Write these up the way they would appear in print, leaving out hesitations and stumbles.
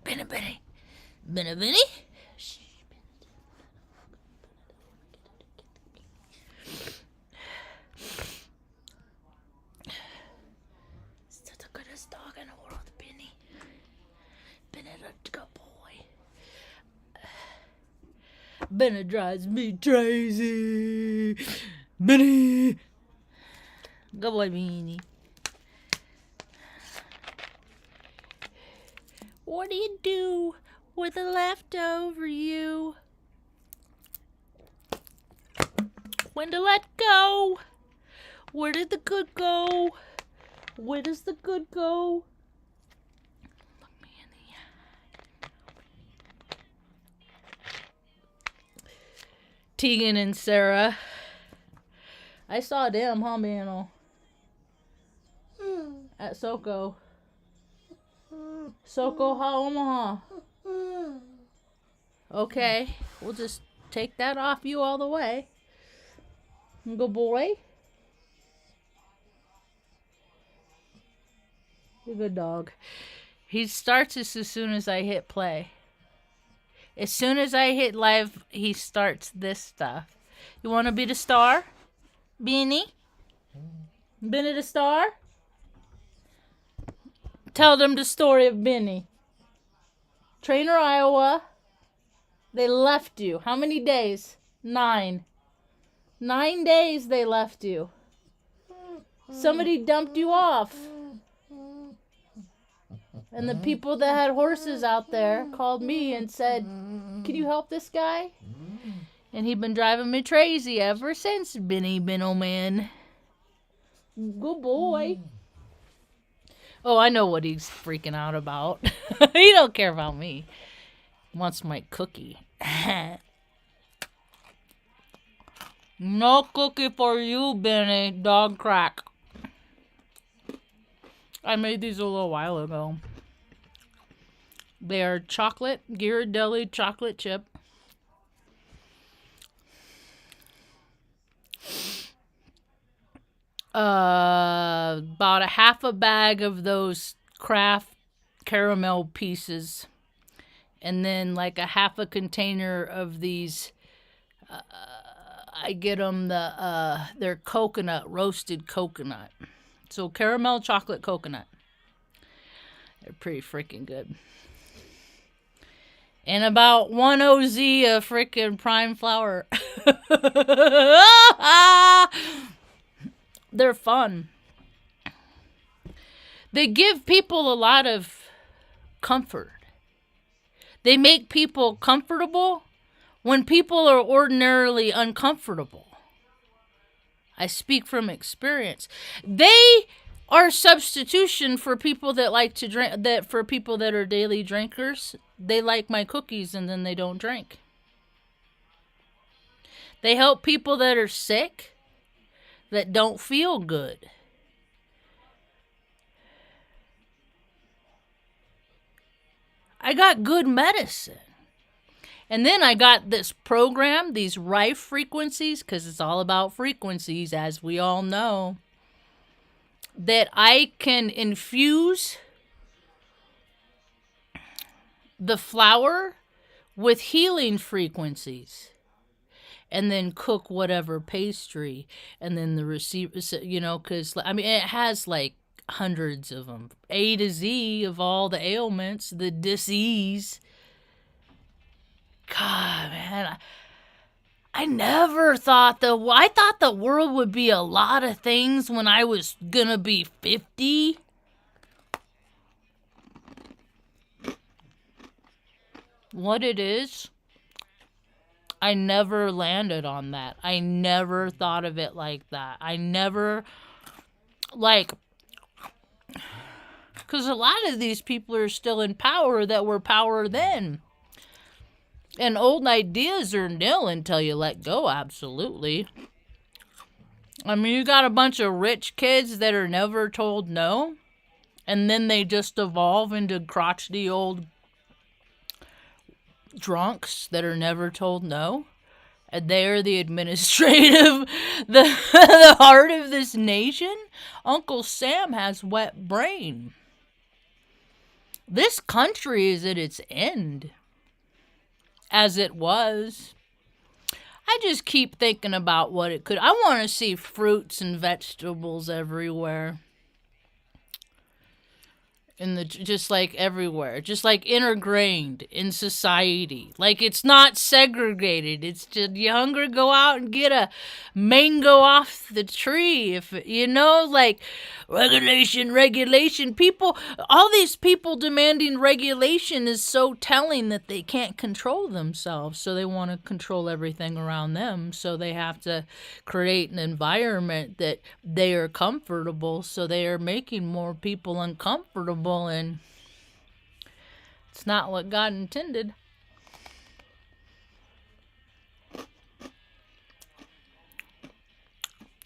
Benny, Benny. Benny, Benny. Still the goodest dog in the world, Benny. Benny, the good boy. Benny drives me crazy. Benny. Good boy, Benny. What do you do with the leftover you? When to let go? Where did the good go? Where does the good go? Look me in the eye. Tegan and Sarah. I saw them, huh, Mantle? At Soko. Soko Ha Omaha. Okay, we'll just take that off you all the way. Good boy. You're a good dog. He starts as soon as I hit play. As soon as I hit live, he starts this stuff. You want to be the star? Beanie? Benny the star? Tell them the story of Benny. Trainer, Iowa. They left you. How many days? 9. 9 days they left you. Somebody dumped you off. And the people that had horses out there called me and said, can you help this guy? And he'd been driving me crazy ever since, Benny Bennoman. Good boy. Oh, I know what he's freaking out about. He don't care about me. He wants my cookie. No cookie for you, Benny. Dog crack. I made these a little while ago. They are chocolate, Ghirardelli chocolate chip. About a half a bag of those Kraft caramel pieces. And then like a half a container of these. I get them they're coconut, roasted coconut. So caramel chocolate coconut. They're pretty freaking good. And about 1 OZ of freaking prime flour. They're fun. They give people a lot of comfort. They make people comfortable when people are ordinarily uncomfortable. I speak from experience. They are substitution for people that like to drink. That for people that are daily drinkers, they like my cookies and then they don't drink. They help people that are sick, that don't feel good. I got good medicine. And then I got this program, these rife frequencies, because it's all about frequencies, as we all know, that I can infuse the flour with healing frequencies and then cook whatever pastry. And then the receiver, you know, because, I mean, it has like hundreds of them. A to Z of all the ailments, the disease. God, man, I never thought I thought the world would be a lot of things when I was gonna be 50. What it is, I never landed on that. I never thought of it like that. I never, like, because a lot of these people are still in power that were power then. And old ideas are nil until you let go, absolutely. I mean, you got a bunch of rich kids that are never told no. And then they just evolve into crotchety old drunks that are never told no. And they're the administrative, the heart of this nation. Uncle Sam has wet brain. This country is at its end, as it was. I just keep thinking about what it could. I want to see fruits and vegetables everywhere. Just like everywhere, just like ingrained in society. Like it's not segregated. It's just you hungry, go out and get a mango off the tree. If like regulation. People, all these people demanding regulation is so telling that they can't control themselves. So they want to control everything around them. So they have to create an environment that they are comfortable. So they are making more people uncomfortable. And it's not what God intended.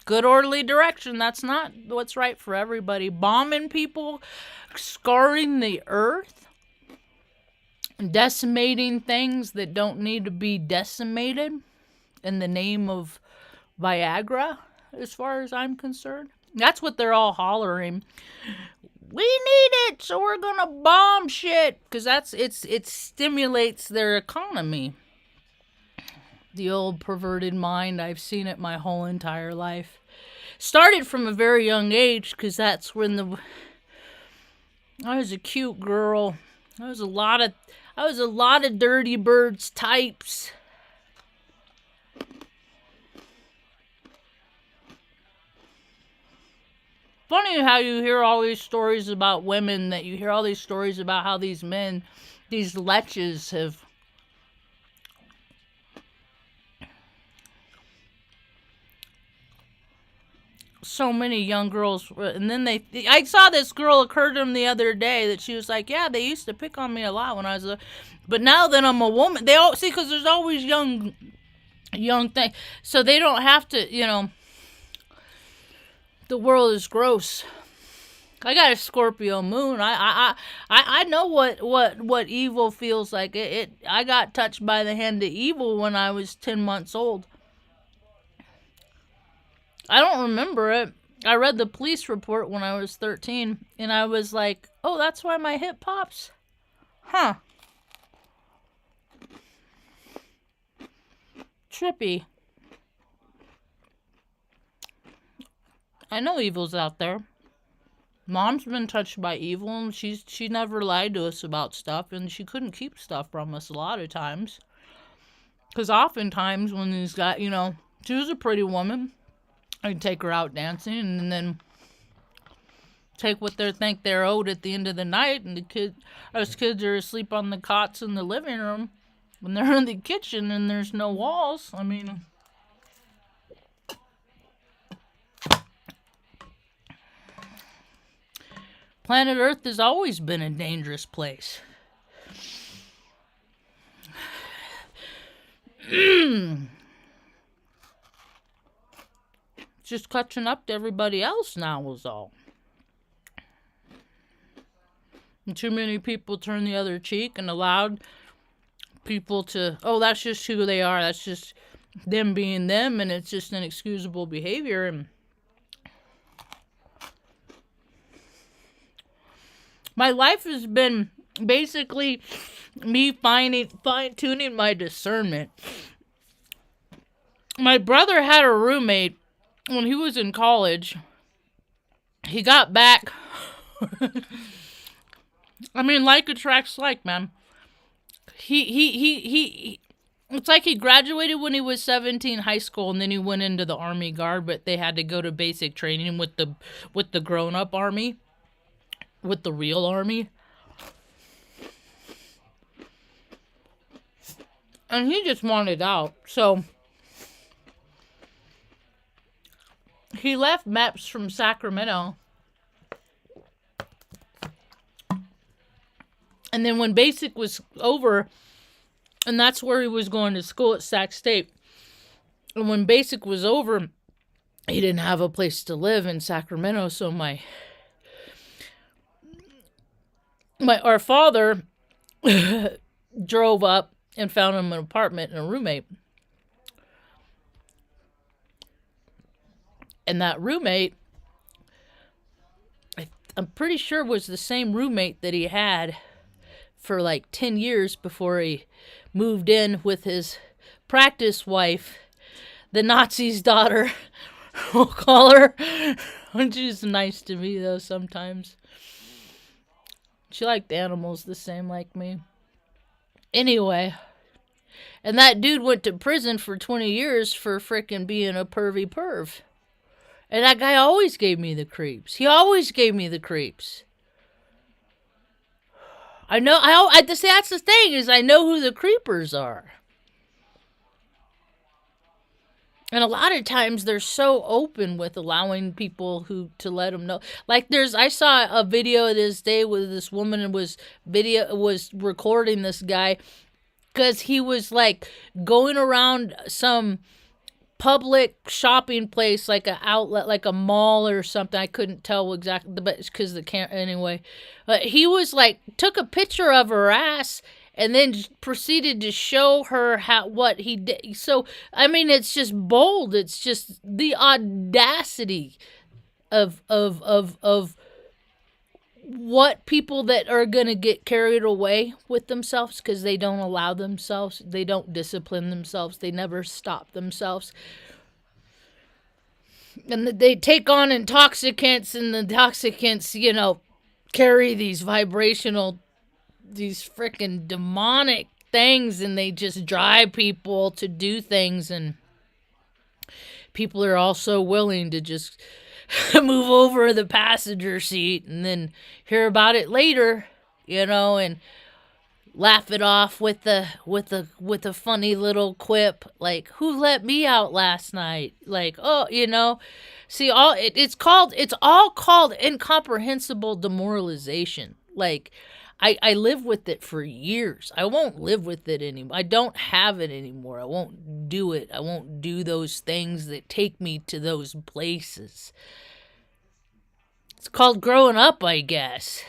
Good orderly direction. That's not what's right for everybody. Bombing people, scarring the earth, decimating things that don't need to be decimated in the name of Viagra, as far as I'm concerned. That's what they're all hollering. We need it, so we're gonna bomb shit, because it stimulates their economy. The old perverted mind, I've seen it my whole entire life. Started from a very young age, because that's when I was a cute girl. I was a lot of dirty birds types. Funny how you hear all these stories about women, that you hear all these stories about how these men, these leches have so many young girls. And then I saw this girl occur to them the other day that she was like, yeah, they used to pick on me a lot when I was but now that I'm a woman, they all see, because there's always young thing, so they don't have to, the world is gross. I got a Scorpio moon. I know what evil feels like. I got touched by the hand of evil when I was 10 months old. I don't remember it. I read the police report when I was 13, and I was like, oh, that's why my hip pops? Huh. Trippy. I know evil's out there. Mom's been touched by evil, and she never lied to us about stuff, and she couldn't keep stuff from us a lot of times. Because oftentimes when these guys, she was a pretty woman, I'd take her out dancing, and then take what they think they're owed at the end of the night, and us kids are asleep on the cots in the living room when they're in the kitchen and there's no walls. I mean, planet Earth has always been a dangerous place. Just catching up to everybody else now is all. And too many people turn the other cheek and allowed people to, oh, that's just who they are. That's just them being them, and it's just inexcusable behavior. And my life has been basically me fine-tuning my discernment. My brother had a roommate when he was in college. He got back. I mean, like attracts like, man. He it's like he graduated when he was 17, high school, and then he went into the Army Guard, but they had to go to basic training with the grown-up Army, with the real Army. And he just wanted out. So he left MEPS from Sacramento. And then when basic was over, and that's where he was going to school at Sac State. And when basic was over, he didn't have a place to live in Sacramento. So our father drove up and found him an apartment and a roommate. And that roommate, I'm pretty sure, was the same roommate that he had for like 10 years before he moved in with his practice wife, the Nazi's daughter. We'll call her. She's nice to me, though, sometimes. She liked animals the same like me. Anyway, and that dude went to prison for 20 years for frickin' being a pervy perv. And that guy always gave me the creeps. He always gave me the creeps. I know, that's the thing, is I know who the creepers are. And a lot of times they're so open with allowing people to let them know. Like I saw a video this day where this woman was recording this guy because he was like going around some public shopping place, like an outlet, like a mall or something. I couldn't tell exactly, but it's because the camera, anyway. He was like, took a picture of her ass and then proceeded to show her what he did. So, I mean, it's just bold. It's just the audacity of what people that are going to get carried away with themselves because they don't allow themselves. They don't discipline themselves. They never stop themselves. And they take on intoxicants, and the intoxicants, carry these freaking demonic things, and they just drive people to do things, and people are also willing to just move over the passenger seat and then hear about it later, and laugh it off with a funny little quip, like, who let me out last night? Like, oh, see, it's all called incomprehensible demoralization. Like, I live with it for years. I won't live with it anymore. I don't have it anymore. I won't do it. I won't do those things that take me to those places. It's called growing up, I guess.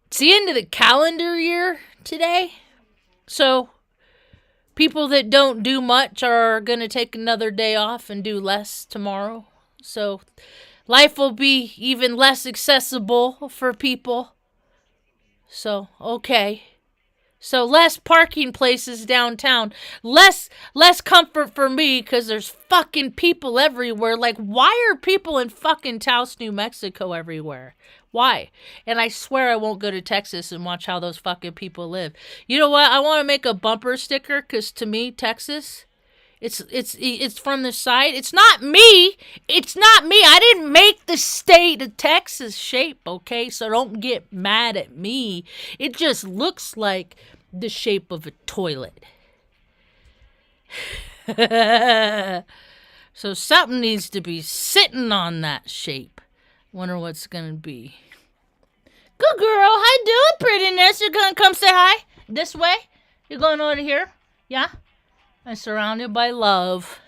It's the end of the calendar year today. So people that don't do much are going to take another day off and do less tomorrow. So life will be even less accessible for people. So, okay. So less parking places downtown. Less comfort for me because there's fucking people everywhere. Like, why are people in fucking Taos, New Mexico everywhere? Why? And I swear I won't go to Texas and watch how those fucking people live. You know what? I want to make a bumper sticker because to me, Texas, it's from the side. It's not me. It's not me. I didn't make the state of Texas shape, okay? So don't get mad at me. It just looks like the shape of a toilet. So something needs to be sitting on that shape. Wonder what's gonna be. Good girl. How you doing, prettiness? You're gonna come say hi? This way? You're going over here? Yeah? I'm surrounded by love.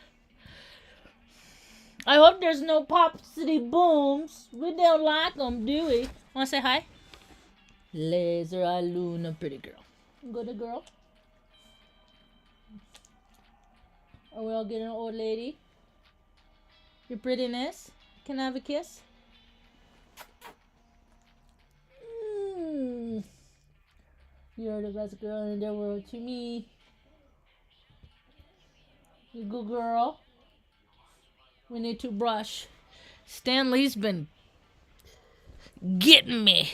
I hope there's no popsity booms. We don't like them, do we? Want to say hi? Laser Luna, pretty girl. Good girl. Are we all getting an old lady? Your prettiness. Can I have a kiss? You're the best girl in the world to me. You good girl. We need to brush. Stanley's been getting me.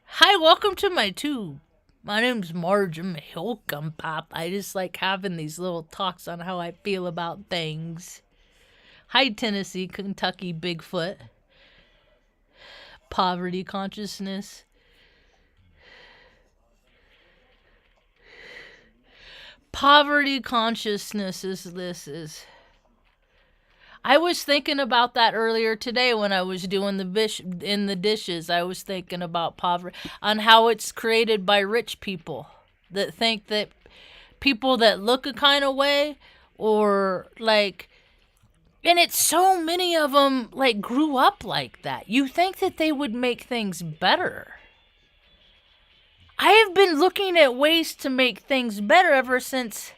Hi, welcome to my tube. My name's Marge. I'm a Hilcum Pop. I just like having these little talks on how I feel about things. Hi, Tennessee, Kentucky, Bigfoot. Poverty consciousness. Poverty consciousness is. I was thinking about that earlier today when I was doing the dishes. I was thinking about poverty, on how it's created by rich people that think that people that look a kind of way, or like, and it's so many of them like grew up like that. You think that they would make things better. I have been looking at ways to make things better ever since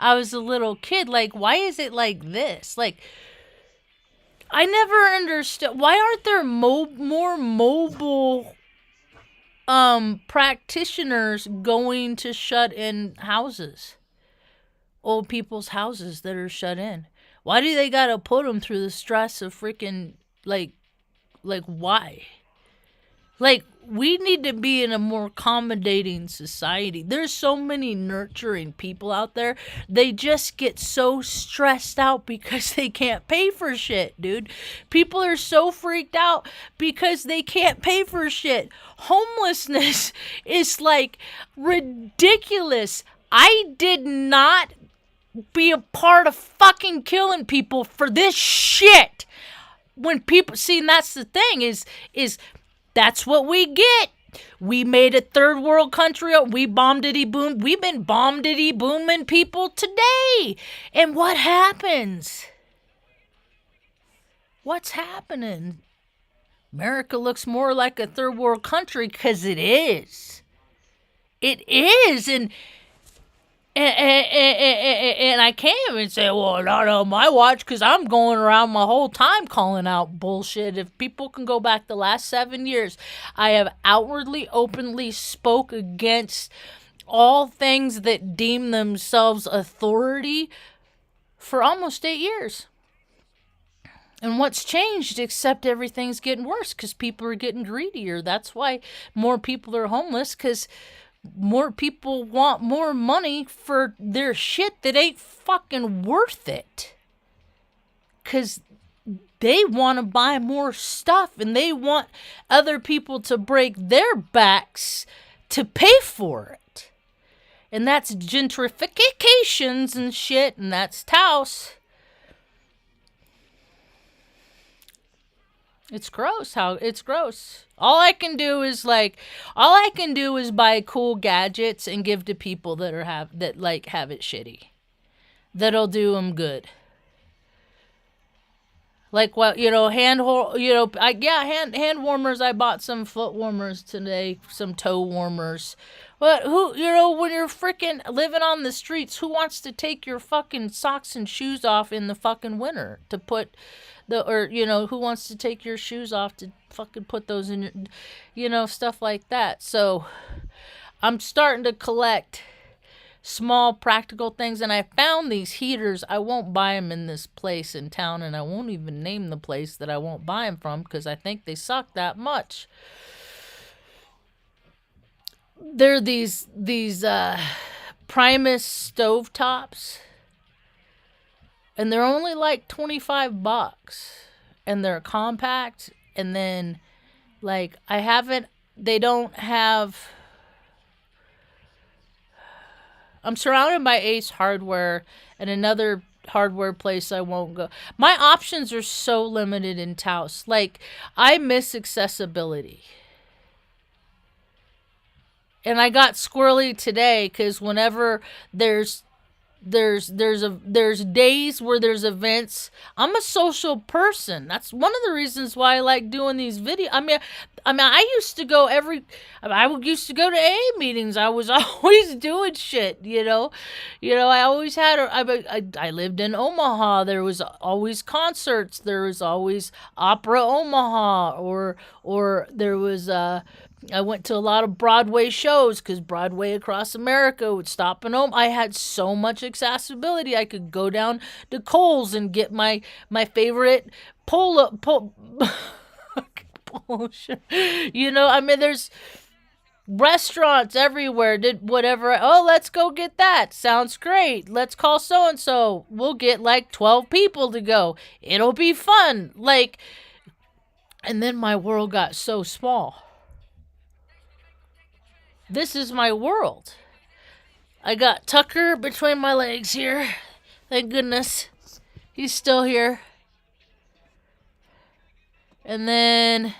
I was a little kid. Like, why is it like this? Like, I never understood. Why aren't there more mobile practitioners going to shut in houses, old people's houses that are shut in. Why do they gotta put them through the stress of freaking like why? Like, we need to be in a more accommodating society. There's so many nurturing people out there. They just get so stressed out because they can't pay for shit, dude. People are so freaked out because they can't pay for shit. Homelessness is like ridiculous. I did not be a part of fucking killing people for this shit. When people see, and that's the thing is that's what we get. We made a third world country. We bombed-itty boom. We've been bombed-itty booming people today. And what happens? What's happening? America looks more like a third world country because it is. It is. And I can't even say, well, not on my watch, because I'm going around my whole time calling out bullshit. If people can go back the last 7 years, I have outwardly, openly spoke against all things that deem themselves authority for almost 8 years. And what's changed except everything's getting worse because people are getting greedier. That's why more people are homeless, because more people want more money for their shit that ain't fucking worth it. Because they want to buy more stuff and they want other people to break their backs to pay for it. And that's gentrifications and shit, and that's Taos. It's gross it's gross. All I can do is buy cool gadgets and give to people that have it shitty. That'll do them good. Like what, hand warmers. I bought some foot warmers today, some toe warmers. But when you're freaking living on the streets, who wants to take your fucking socks and shoes off in the fucking winter to put who wants to take your shoes off to fucking put those in your, stuff like that. So I'm starting to collect small practical things, and I found these heaters. I won't buy them in this place in town, and I won't even name the place that I won't buy them from because I think they suck that much. They're these Primus stovetops, and they're only like $25, and they're compact. And then, I'm surrounded by Ace Hardware and another hardware place I won't go. My options are so limited in Taos. I miss accessibility. And I got squirrely today because whenever there's days where there's events. I'm a social person. That's one of the reasons why I like doing these videos. I used to go to AA meetings. I was always doing shit, I always had, I lived in Omaha. There was always concerts. There was always Opera Omaha, or there was, I went to a lot of Broadway shows because Broadway across America would stop in Omaha. I had so much accessibility. I could go down to Kohl's and get my favorite bullshit. There's restaurants everywhere. Let's go get that. Sounds great. Let's call so-and-so. We'll get 12 people to go. It'll be fun. And then my world got so small. This is my world. I got Tucker between my legs here. Thank goodness. He's still here. And then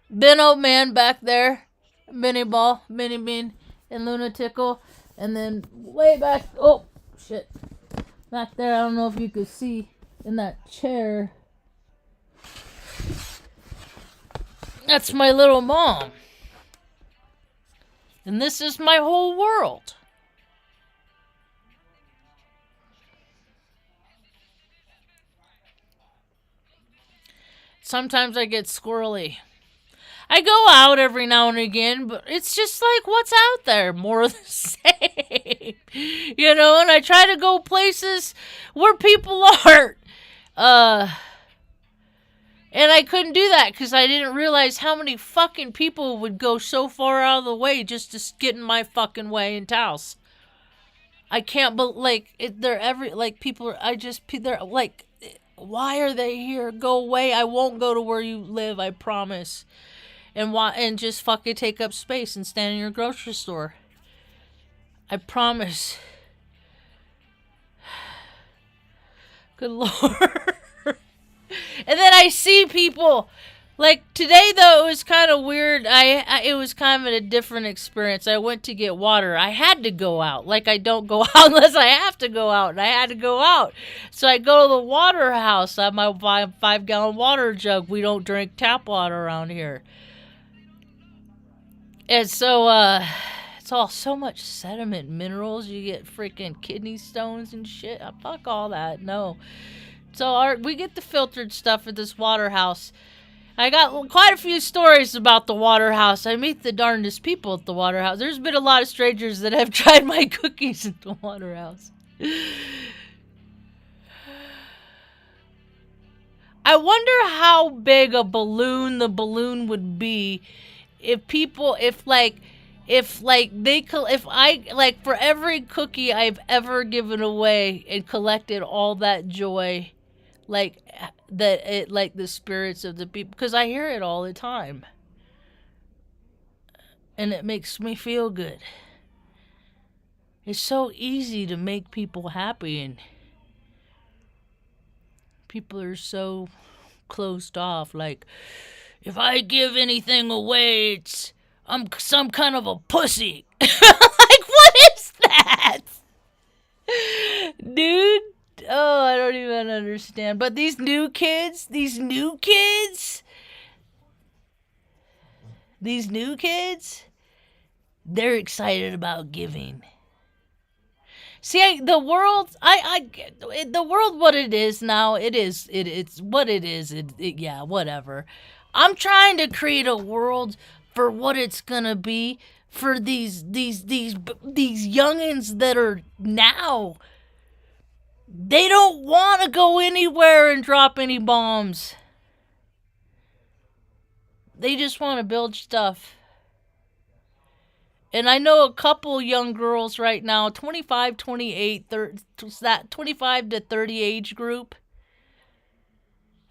Ben Old Man back there. Benny Ball, Benny Bean, and Luna Tickle. And then way back, oh, shit. Back there, I don't know if you could see in that chair. That's my little mom. And this is my whole world. Sometimes I get squirrely. I go out every now and again, but it's just like, what's out there? More of the same. And I try to go places where people are. And I couldn't do that because I didn't realize how many fucking people would go so far out of the way just to get in my fucking way in Taos. I can't they're people, they're like, why are they here? Go away. I won't go to where you live, I promise. And just fucking take up space and stand in your grocery store. I promise. Good Lord. And then I see people, like today though, it was kind of weird. It was kind of a different experience. I went to get water. I had to go out. Like I don't go out unless I have to go out, and I had to go out. So I go to the water house. I have my 5-gallon water jug. We don't drink tap water around here. And so, it's all so much sediment, minerals. You get freaking kidney stones and shit. Fuck all that. No. So we get the filtered stuff at this water house. I got quite a few stories about the water house. I meet the darndest people at the water house. There's been a lot of strangers that have tried my cookies at the water house. I wonder how big the balloon would be if for every cookie I've ever given away and collected all that joy, the spirits of the people, because I hear it all the time. And it makes me feel good. It's so easy to make people happy, and people are so closed off. Like, if I give anything away, I'm some kind of a pussy. Like, what is that? Dude. Oh, I don't even understand. But these new kids, they're excited about giving. See, the world, what it is now, it's what it is. Yeah, whatever. I'm trying to create a world for what it's gonna be for these youngins that are now. They don't want to go anywhere and drop any bombs. They just want to build stuff. And I know a couple young girls right now, 25, 28, that 25 to 30 age group,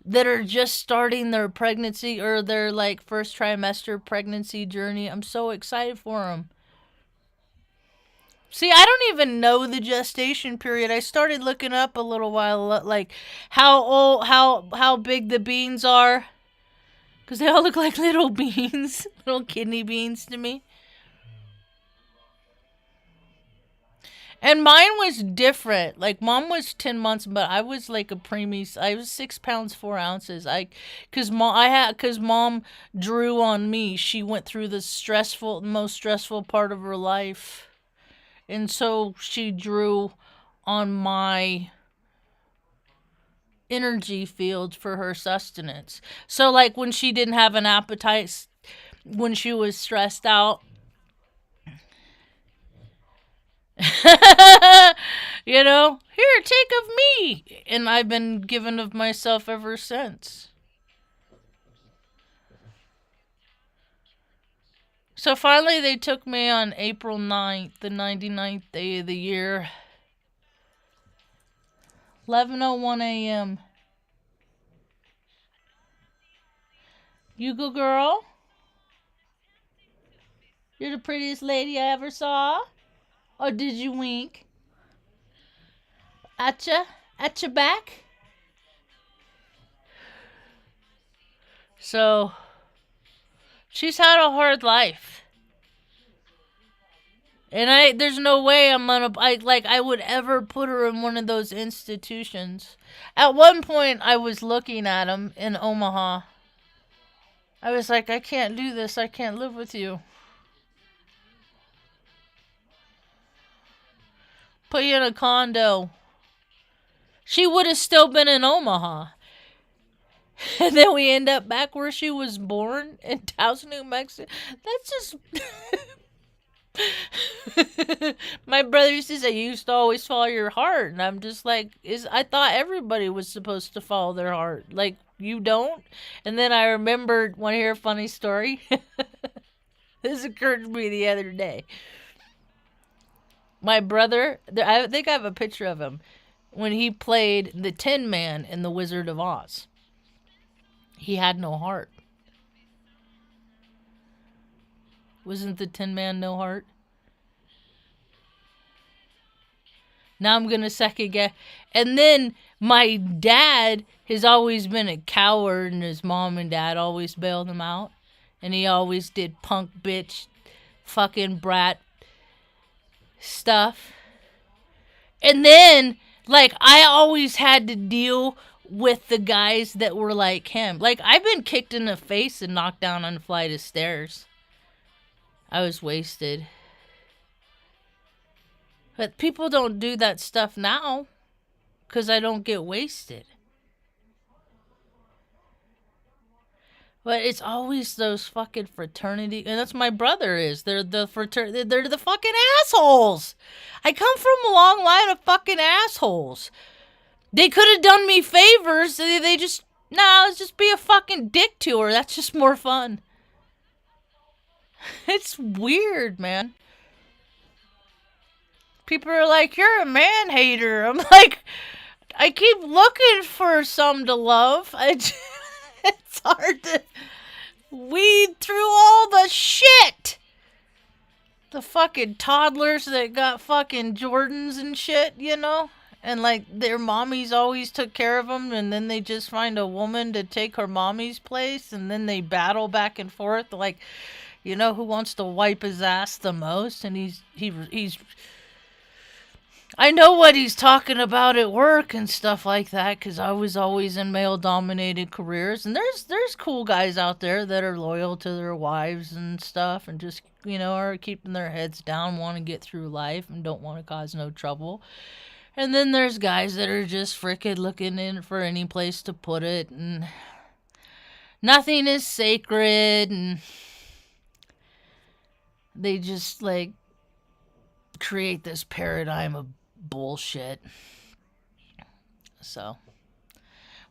that are just starting their pregnancy or their first trimester pregnancy journey. I'm so excited for them. See, I don't even know the gestation period. I started looking up a little while, how big the beans are, because they all look like little beans, little kidney beans to me. And mine was different. Like, Mom was 10 months, but I was like a preemie. I was 6 pounds 4 ounces. Cause Mom drew on me. She went through the most stressful part of her life. And so she drew on my energy field for her sustenance. So, when she didn't have an appetite, when she was stressed out, here, take of me. And I've been given of myself ever since. So finally they took me on April 9th, the 99th day of the year. 11:01 a.m. You go, girl. You're the prettiest lady I ever saw. Or did you wink? At your back? So, she's had a hard life. And there's no way I would ever put her in one of those institutions. At one point, I was looking at them in Omaha. I was like, I can't do this. I can't live with you. Put you in a condo. She would have still been in Omaha. And then we end up back where she was born in Taos, New Mexico. That's just. My brother used to say, "You used to always follow your heart," and I'm just like, I thought everybody was supposed to follow their heart. Like, you don't? And then I remembered, want to hear a funny story? This occurred to me the other day. My brother, I think I have a picture of him, when he played the Tin Man in The Wizard of Oz. He had no heart. Wasn't the Tin Man no heart? Now I'm going to second guess. And then my dad has always been a coward, and his mom and dad always bailed him out. And he always did punk bitch, fucking brat stuff. And then, like, I always had to deal with the guys that were like him. Like, I've been kicked in the face and knocked down on a flight of stairs. I was wasted. But people don't do that stuff now because I don't get wasted. But it's always those fucking fraternity, and that's my brother is. They're the fraternity. They're the fucking assholes. I come from a long line of fucking assholes. They could have done me favors. They just, let's just be a fucking dick to her. That's just more fun. It's weird, man. People are like, you're a man hater. I'm like, I keep looking for some to love. It's hard to weed through all the shit. The fucking toddlers that got fucking Jordans and shit, you know? And like their mommies always took care of them, and then they just find a woman to take her mommy's place, and then they battle back and forth. Like, you know who wants to wipe his ass the most? And he's I know what he's talking about at work and stuff like that, because I was always in male-dominated careers. And there's cool guys out there that are loyal to their wives and stuff, and just, you know, are keeping their heads down, want to get through life, and don't want to cause no trouble. And then there's guys that are just frickin' looking in for any place to put it, and nothing is sacred, and they just, like, create this paradigm of bullshit. So,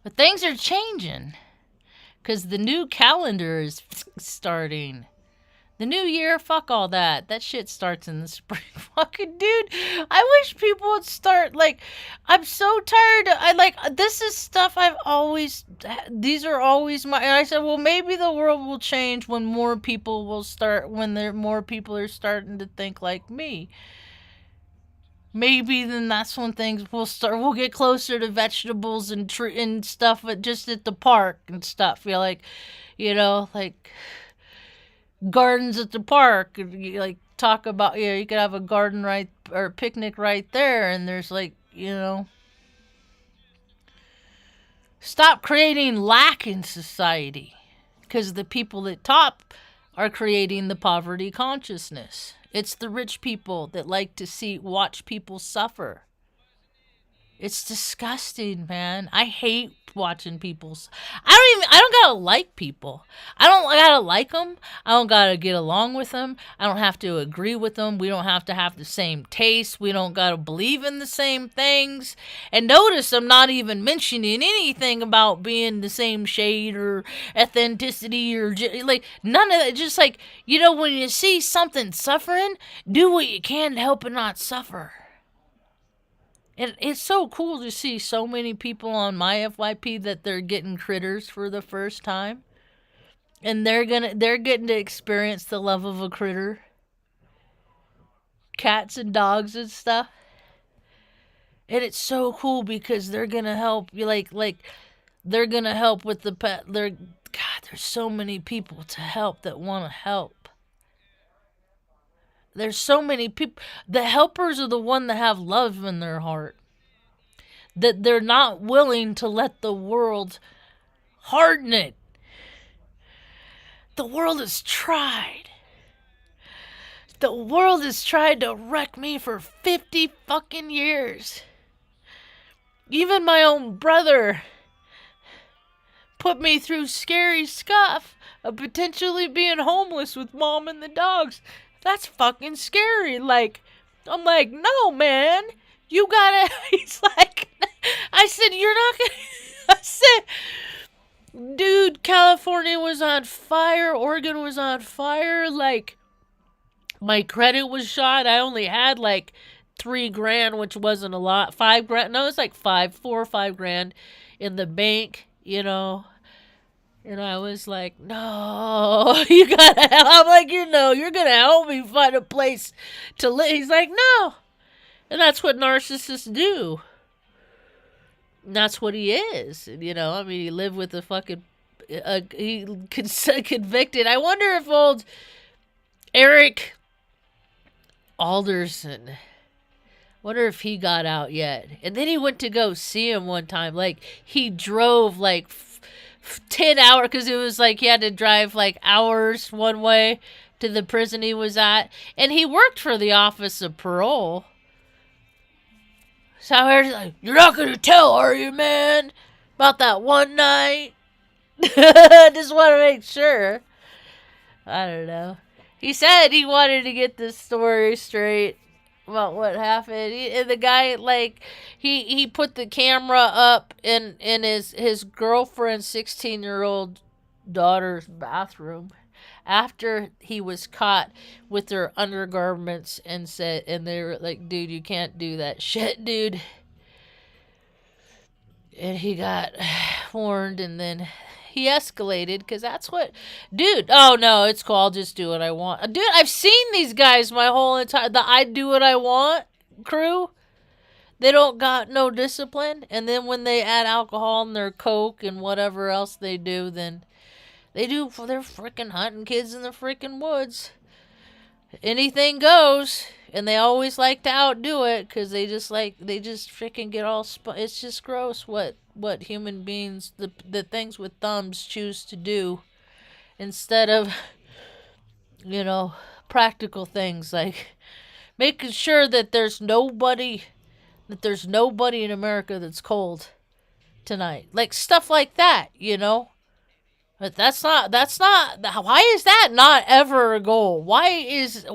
but things are changing because the new calendar is starting. The new year, fuck all that. That shit starts in the spring. Fucking dude, I wish people would start, like, I'm so tired. This is stuff these are always and I said, well, maybe the world will change when more people more people are starting to think like me. Maybe then that's when things we'll get closer to vegetables and stuff just at the park and stuff. Feel like, you know, like gardens at the park. You, like, talk about, you could have a garden or picnic right there, and there's, like, you know, stop creating lack in society, because the people at top are creating the poverty consciousness. It's the rich people that like to watch people suffer. It's disgusting, man. I hate watching people. I don't gotta like people. I don't gotta like them. I don't gotta get along with them. I don't have to agree with them. We don't have to have the same taste. We don't gotta believe in the same things. And notice I'm not even mentioning anything about being the same shade or ethnicity or like none of that. Just like, you know, when you see something suffering, do what you can to help it not suffer. And it's so cool to see so many people on my FYP that they're getting critters for the first time. And they're getting to experience the love of a critter. Cats and dogs and stuff. And it's so cool because they're gonna help you, like they're gonna help with the pet. There's so many people to help that want to help. There's so many people. The helpers are the one that have love in their heart. That they're not willing to let the world harden it. The world has tried. The world has tried to wreck me for 50 fucking years. Even my own brother put me through scary stuff of potentially being homeless with mom and the dogs. That's fucking scary. Like, I'm like, no, man. You gotta. He's like, I said, you're not gonna. I said, dude, California was on fire. Oregon was on fire. Like, my credit was shot. I only had like $3,000, which wasn't a lot. $5,000. No, it's like 4 or 5 grand in the bank, you know. And I was like, no, you gotta help. I'm like, you're gonna help me find a place to live. He's like, no. And that's what narcissists do. And that's what he is. You know, I mean, he lived with a fucking, convicted. I wonder if old Eric Alderson, wonder if he got out yet. And then he went to go see him one time. Like, he drove like 10 hours, because it was like he had to drive like hours one way to the prison he was at. And he worked for the Office of Parole. So I was like, you're not going to tell, are you, man? About that one night? Just want to make sure. I don't know. He said he wanted to get this story straight about what happened. And the guy, like, he put the camera up in his girlfriend's 16-year-old daughter's bathroom after he was caught with their undergarments, and they were like, dude, you can't do that shit, dude. And he got warned, and then he escalated, because that's what, dude, oh no, it's cool, I'll just do what I want. Dude, I've seen these guys my whole entire, the I do what I want crew. They don't got no discipline, and then when they add alcohol in their Coke and whatever else they do, then they're freaking hunting kids in the freaking woods. Anything goes, and they always like to outdo it, because they just freaking get all, it's just gross what human beings, the things with thumbs choose to do, instead of, you know, practical things, like making sure that there's nobody in America that's cold tonight. Like, stuff like that, you know? But that's not, why is that not ever a goal? Why is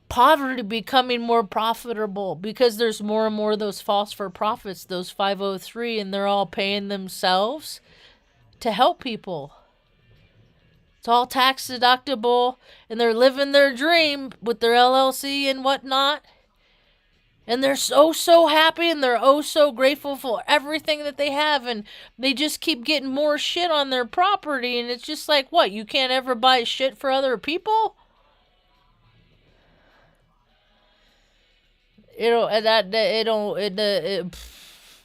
poverty becoming more profitable? Because there's more and more of those false for profits, those 503, and they're all paying themselves to help people. It's all tax deductible, and they're living their dream with their LLC and whatnot. And they're so happy, and they're so grateful for everything that they have, and they just keep getting more shit on their property, and it's just like, what, you can't ever buy shit for other people? You know, and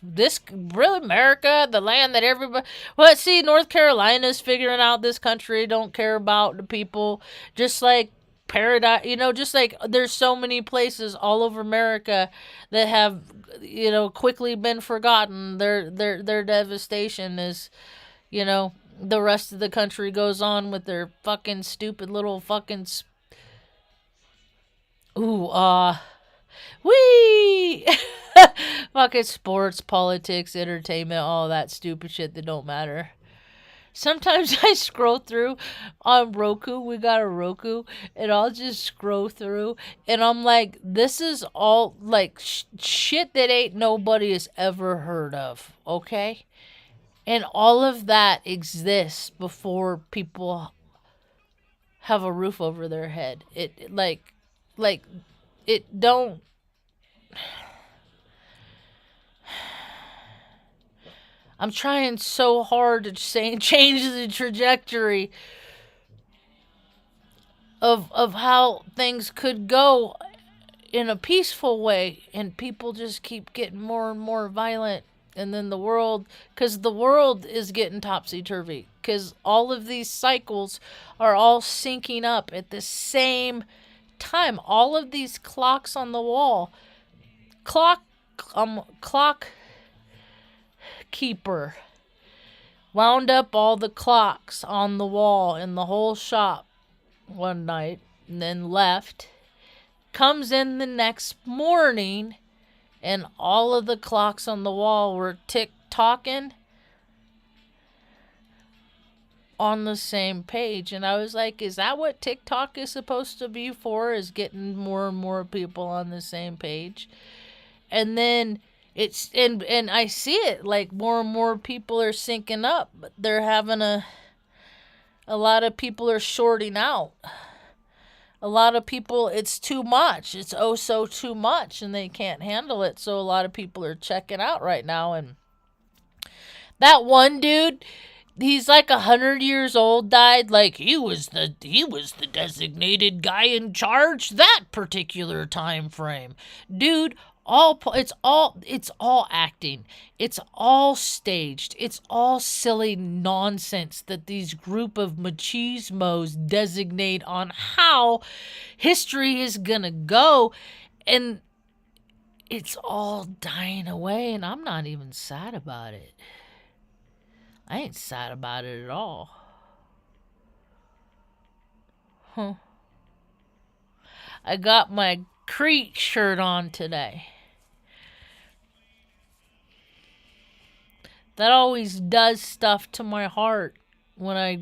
this really America, the land that everybody, well, see, North Carolina's figuring out this country don't care about the people, just like Paradise, you know, just like there's so many places all over America that have, you know, quickly been forgotten. Their devastation is, you know, the rest of the country goes on with their fucking stupid little fucking wee fucking sports, politics, entertainment, all that stupid shit that don't matter. Sometimes I scroll through on Roku. We got a Roku, and I'll just scroll through, and I'm like, this is all like shit that ain't nobody has ever heard of, okay? And all of that exists before people have a roof over their head. It like it don't. I'm trying so hard to change the trajectory of how things could go in a peaceful way, and people just keep getting more and more violent. And then because the world is getting topsy-turvy, because all of these cycles are all syncing up at the same time. All of these clocks on the wall, clock keeper wound up all the clocks on the wall in the whole shop one night, and then left, comes in the next morning, and all of the clocks on the wall were tick talking on the same page. And I was like, is that what TikTok is supposed to be for, is getting more and more people on the same page? And then it's and I see it, like more and more people are syncing up, but they're having a lot of people are shorting out. A lot of people, it's too much. It's oh so too much, and they can't handle it. So a lot of people are checking out right now. And that one dude, he's like 100 years old, died. Like he was the designated guy in charge that particular time frame, dude. It's all acting. It's all staged. It's all silly nonsense that these group of machismos designate on how history is gonna go, and it's all dying away. And I'm not even sad about it. I ain't sad about it at all. Huh. I got my Creek shirt on today. That always does stuff to my heart when I...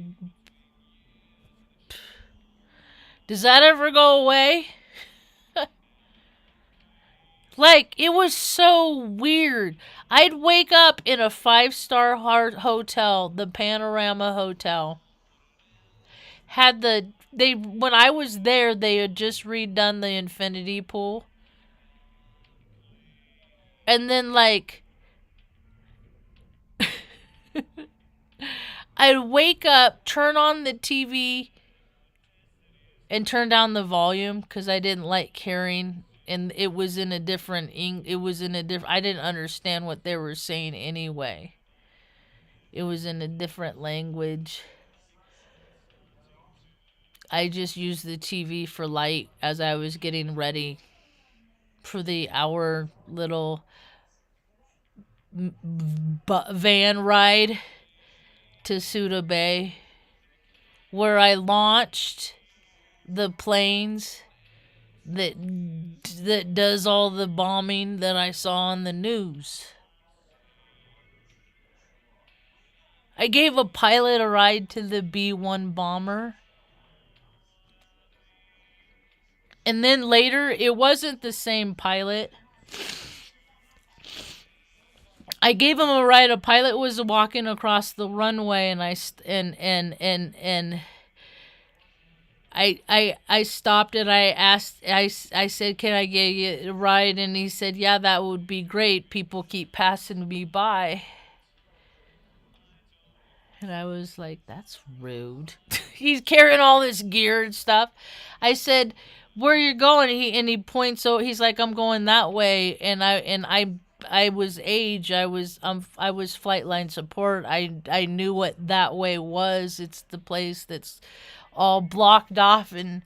Does that ever go away? Like, it was so weird. I'd wake up in a 5-star hotel, the Panorama Hotel. When I was there, they had just redone the infinity pool. And then, like, I'd wake up, turn on the TV, and turn down the volume because I didn't like hearing, and it was in a different. I didn't understand what they were saying anyway. It was in a different language. I just used the TV for light as I was getting ready for the hour little van ride to Suda Bay, where I launched the planes that does all the bombing that I saw on the news. I gave a pilot a ride to the B-1 bomber. And then later, it wasn't the same pilot. I gave him a ride. A pilot was walking across the runway, and I stopped and I said, "Can I get you a ride?" And he said, "Yeah, that would be great. People keep passing me by." And I was like, "That's rude." He's carrying all this gear and stuff. I said, "Where are you going?" He points. So he's like, "I'm going that way." And I was age. I was flight line support. I knew what that way was. It's the place that's all blocked off, and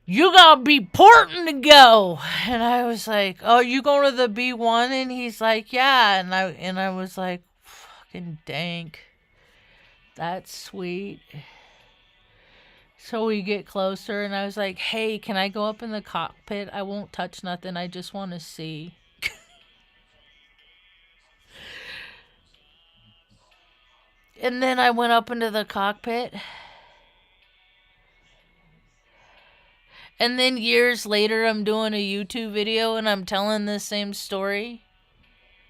you gotta be porting to go. And I was like, "Oh, you going to the B-1?" And he's like, "Yeah." And I was like, fucking dank. That's sweet. So we get closer, and I was like, "Hey, can I go up in the cockpit? I won't touch nothing. I just want to see." And then I went up into the cockpit. And then years later, I'm doing a YouTube video, and I'm telling the same story.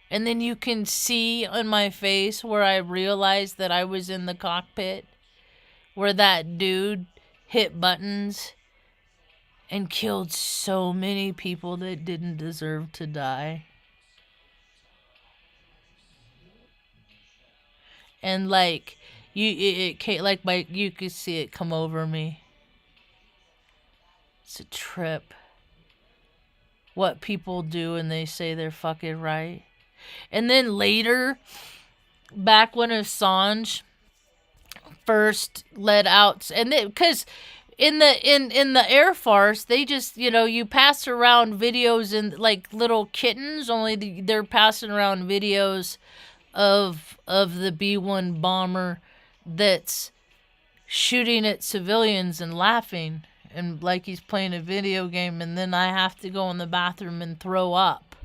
And then you can see on my face where I realized that I was in the cockpit, where that dude hit buttons and killed so many people that didn't deserve to die. And like you could see it come over me. It's a trip. What people do, and they say they're fucking right. And then later, back when Assange first let out, and because in the Air Force, they just, you pass around videos and like little kittens, only they're passing around videos of the B-1 bomber that's shooting at civilians and laughing, and like he's playing a video game. And then I have to go in the bathroom and throw up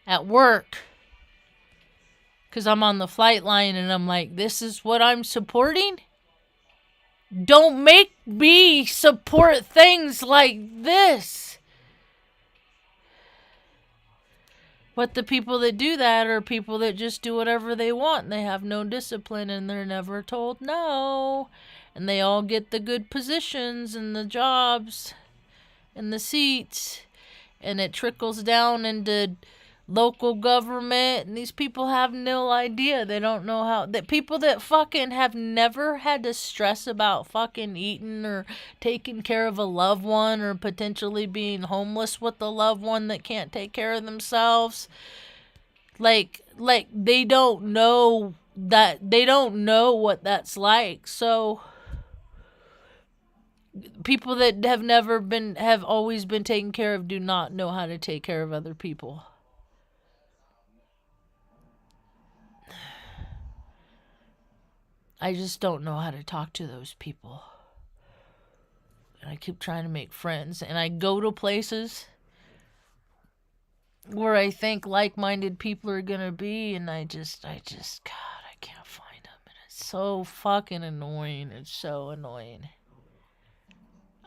at work. Because I'm on the flight line and I'm like, this is what I'm supporting? Don't make me support things like this. But the people that do that are people that just do whatever they want. And they have no discipline and they're never told no. And they all get the good positions and the jobs and the seats. And it trickles down into local government, and these people have no idea. They don't know how. That people that fucking have never had to stress about fucking eating or taking care of a loved one or potentially being homeless with a loved one that can't take care of themselves. Like they don't know that. They don't know what that's like. So people that have always been taken care of do not know how to take care of other people. I just don't know how to talk to those people. And I keep trying to make friends. And I go to places where I think like-minded people are going to be. And I just, God, I can't find them. And it's so fucking annoying. It's so annoying.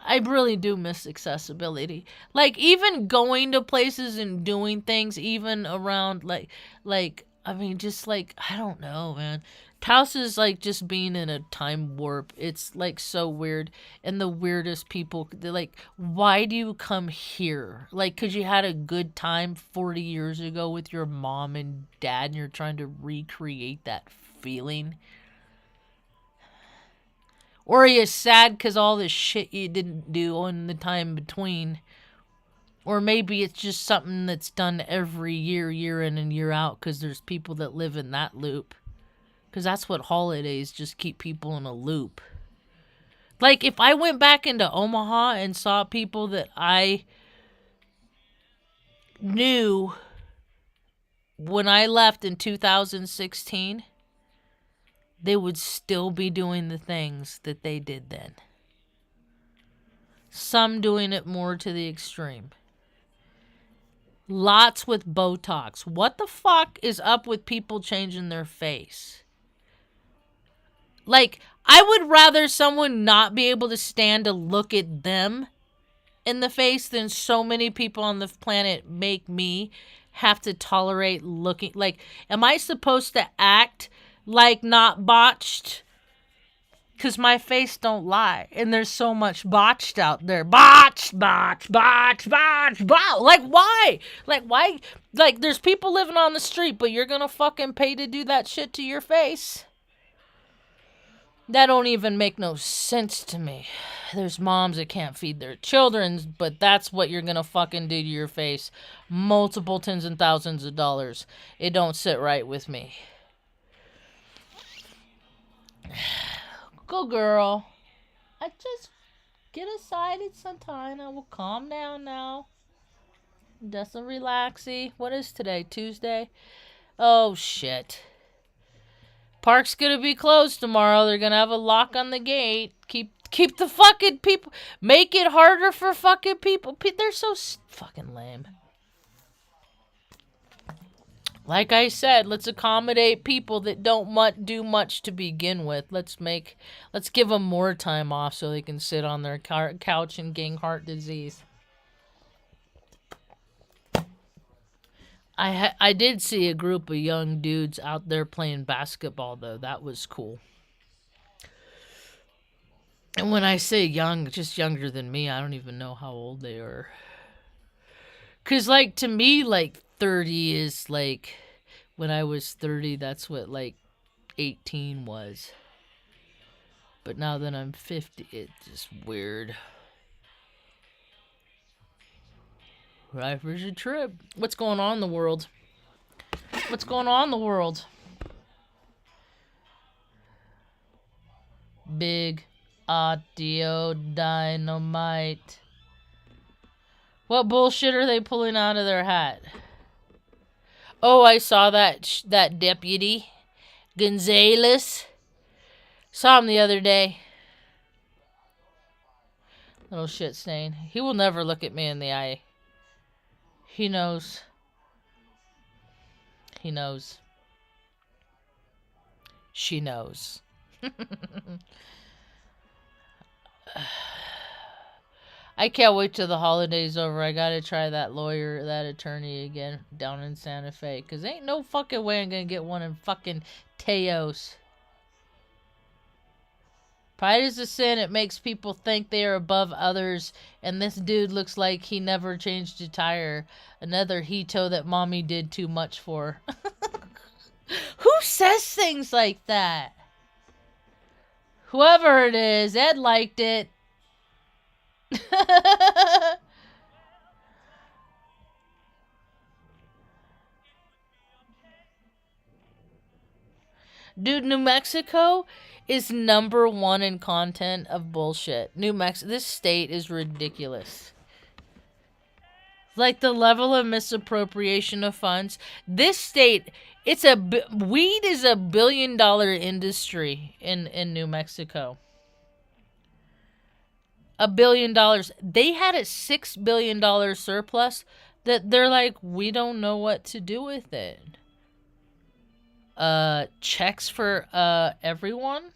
I really do miss accessibility. Like, even going to places and doing things, even around, I mean, just like, I don't know, man. Taos is like just being in a time warp. It's like so weird. And the weirdest people, they're like, why do you come here? Like, because you had a good time 40 years ago with your mom and dad and you're trying to recreate that feeling? Or are you sad because all the shit you didn't do in the time between? Or maybe it's just something that's done every year, year in and year out, because there's people that live in that loop. Because that's what holidays just keep people in a loop. Like, if I went back into Omaha and saw people that I knew when I left in 2016, they would still be doing the things that they did then. Some doing it more to the extreme. Lots with Botox. What the fuck is up with people changing their face? Like, I would rather someone not be able to stand to look at them in the face than so many people on the planet make me have to tolerate looking. Like, am I supposed to act like not botched? Because my face don't lie. And there's so much botched out there. Botched. Like, why? Like, why? Like, there's people living on the street, but you're going to fucking pay to do that shit to your face? That don't even make no sense to me. There's moms that can't feed their children, but that's what you're going to fucking do to your face. Multiple tens and thousands of dollars. It don't sit right with me. Go girl. I just get excited sometime. I will calm down now. Just a relaxy. What is today? Tuesday? Oh shit. Park's gonna be closed tomorrow. They're gonna have a lock on the gate. Keep the fucking people. Make it harder for fucking people. They're so fucking lame. Like I said, let's accommodate people that don't do much to begin with. Let's give them more time off so they can sit on their couch and gain heart disease. I did see a group of young dudes out there playing basketball, though. That was cool. And when I say young, just younger than me, I don't even know how old they are. 'Cause, like, to me, like, 30 is, like, when I was 30, that's what, like, 18 was. But now that I'm 50, it's just weird. Life is a trip. What's going on in the world? What's going on in the world? Big audio dynamite. What bullshit are they pulling out of their hat? Oh, I saw that deputy, Gonzalez. Saw him the other day. Little shit stain. He will never look at me in the eye. He knows. He knows. She knows. I can't wait till the holidays over. I gotta try that attorney again down in Santa Fe. Cause ain't no fucking way I'm gonna get one in fucking Taos. Pride is a sin. It makes people think they are above others. And this dude looks like he never changed a tire. Another Hito that mommy did too much for. Who says things like that? Whoever it is, Ed liked it. Dude, New Mexico is #1 in content of bullshit. This state is ridiculous. Like the level of misappropriation of funds. This state, weed is a $1 billion industry in New Mexico. $1 billion. They had a $6 billion surplus that they're like, we don't know what to do with it. Checks for everyone.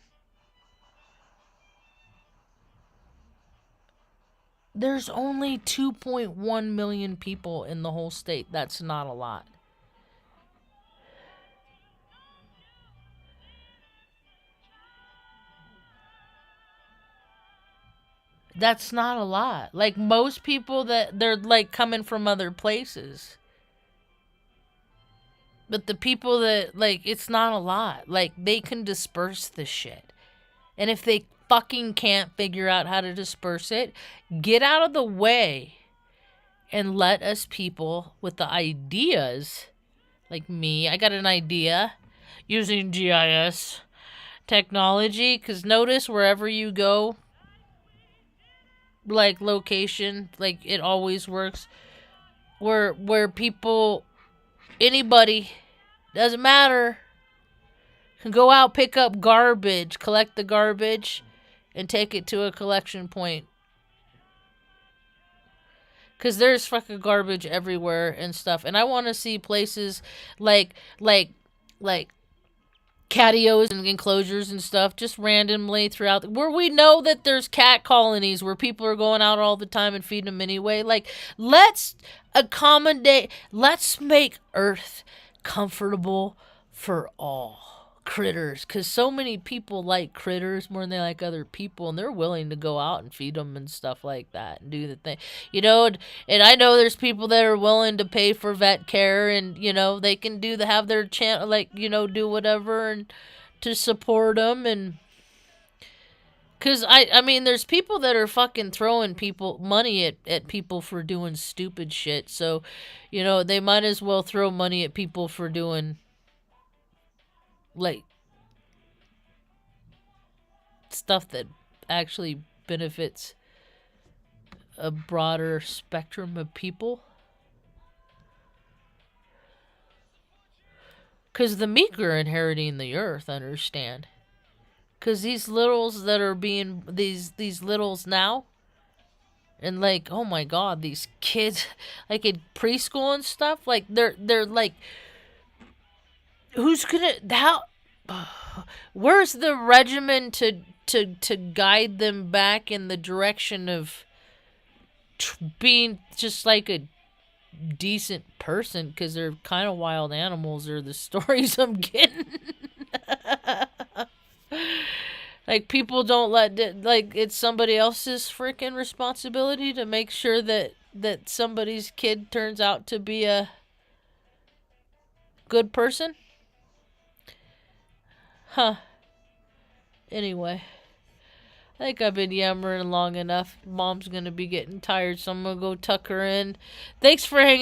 There's only 2.1 million people in the whole state. That's not a lot. That's not a lot. Like most people that they're like coming from other places. But the people that like it's not a lot. Like they can disperse the shit. And if they fucking can't figure out how to disperse it, get out of the way and let us people with the ideas, like me, I got an idea using GIS technology, because notice wherever you go, like location, like it always works, where people, anybody, doesn't matter, can go out, pick up garbage, collect the garbage, and take it to a collection point. Because there's fucking garbage everywhere and stuff. And I want to see places like catios and enclosures and stuff just randomly throughout, where we know that there's cat colonies where people are going out all the time and feeding them anyway. Like, let's accommodate, let's make Earth comfortable for all critters, because so many people like critters more than they like other people, and they're willing to go out and feed them and stuff like that and do the thing, you know. And I know there's people that are willing to pay for vet care, and you know they can have their channel, like, you know, do whatever and to support them. And because I mean there's people that are fucking throwing people money at people for doing stupid shit, so you know they might as well throw money at people for doing like stuff that actually benefits a broader spectrum of people. Because the meek are inheriting the earth, understand? Because these littles that are being these littles now, and like, oh my god, these kids like in preschool and stuff, like they're like, who's gonna how where's the regimen to guide them back in the direction of being just like a decent person? Because they're kind of wild animals, are the stories I'm getting. Like, people don't like, it's somebody else's freaking responsibility to make sure that somebody's kid turns out to be a good person. Huh. Anyway, I think I've been yammering long enough. Mom's gonna be getting tired, so I'm gonna go tuck her in. Thanks for hanging